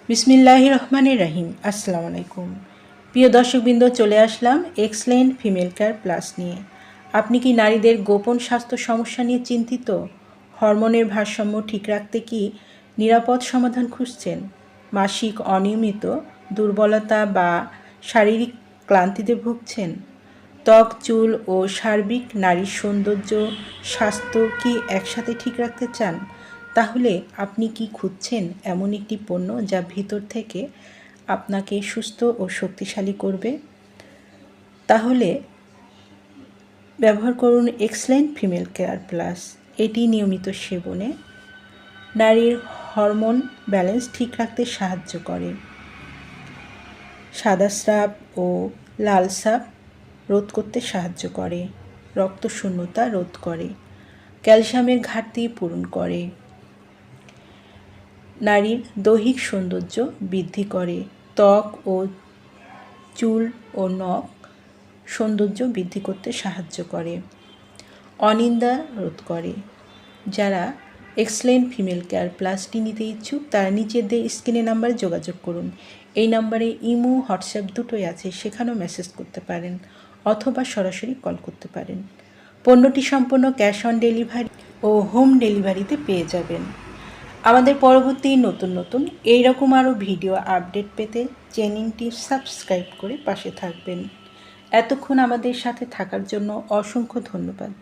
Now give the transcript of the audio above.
বিসমিল্লাহির রহমানির রহিম। আসসালামু আলাইকুম প্রিয় দর্শকবৃন্দ, চলে আসলাম এক্সেলেন্ট ফিমেল কেয়ার প্লাস নিয়ে। আপনি কি নারীদের গোপন স্বাস্থ্য সমস্যা নিয়ে চিন্তিত? হরমোনের ভারসাম্য ঠিক রাখতে কি নিরাপদ সমাধান খুঁজছেন? মাসিক অনিয়মিত, দুর্বলতা বা শারীরিক ক্লান্তিতে ভুগছেন? ত্বক, চুল ও সার্বিক নারীর সৌন্দর্য স্বাস্থ্য কি একসাথে ঠিক রাখতে চান? তাহলে আপনি কি খুঁজছেন এমন একটি পণ্য যা ভিতর থেকে আপনাকে সুস্থ ও শক্তিশালী করবে? তাহলে ব্যবহার করুন এক্সেলেন্ট ফিমেল কেয়ার প্লাস। এটি নিয়মিত সেবনে নারীর হরমোন ব্যালেন্স ঠিক রাখতে সাহায্য করে, সাদাস্রাব ও লালসাব রোধ করতে সাহায্য করে, রক্তশূন্যতা রোধ করে, ক্যালসিয়ামের ঘাটতি পূরণ করে, নারীর দৈহিক সৌন্দর্য বৃদ্ধি করে, ত্বক ও চুল ও নখ সৌন্দর্য বৃদ্ধি করতে সাহায্য করে, অনিন্দা রোধ করে। যারা এক্সেলেন্ট ফিমেল কেয়ার প্লাসটি নিতে ইচ্ছুক তারা নিচেদের স্ক্রিনে নাম্বারে যোগাযোগ করুন। এই নাম্বারে ইমো, হোয়াটসঅ্যাপ দুটোই আছে, সেখানেও মেসেজ করতে পারেন অথবা সরাসরি কল করতে পারেন। পণ্যটি সম্পূর্ণ ক্যাশ অন ডেলিভারি ও হোম ডেলিভারিতে পেয়ে যাবেন। আমাদের পরবর্তী নতুন এইরকম আরও ভিডিও আপডেট পেতে চ্যানেলটি সাবস্ক্রাইব করে পাশে থাকবেন। এতক্ষণ আমাদের সাথে থাকার জন্য অসংখ্য ধন্যবাদ।